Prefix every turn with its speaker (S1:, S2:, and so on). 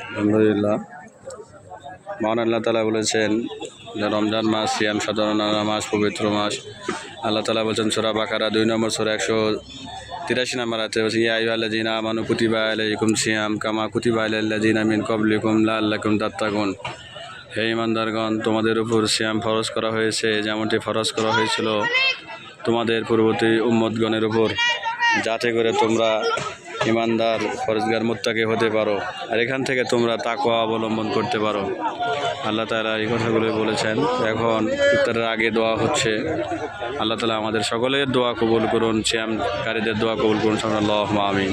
S1: আলহামদুলিল্লাহ। মহান আল্লাহ তাআলা বলেছেন যে রমজান মাস সিয়াম সাধারণ মাস, পবিত্র মাস। আল্লাহ তাআলা বলছেন সূরা বাকারা 2 নম্বর সূরা 183 নম্বর আয়াতে বলছেন ইয়া আইয়ুহাল্লাযীনা আমানু কুতিবা আলাইকুম সিয়াম কামা কুতিবা আলাল লাযীনা মিন ক্বাবলিকুম লাআল্লাকুম তাত্তাকুন। হে ঈমানদারগণ, তোমাদের উপর সিয়াম ফরজ করা হয়েছে যেমনটি ফরজ করা হয়েছিল তোমাদের পূর্ববর্তী উম্মতগণের উপর, যাতে করে তোমরা ঈমানদার পরহেজগার মুত্তাকি হতে পারো আর এখান থেকে তোমরা তাকওয়া অবলম্বন করতে পারো। আল্লাহ তাআলা এই কথাগুলো বলেছেন। এখন ইফতারের আগে দোয়া হচ্ছে। আল্লাহ তাআলা আমাদের সকলের দোয়া কবুল করুন, সিয়ামকারীদের দোয়া কবুল করুন। আল্লাহুম্মা আমিন।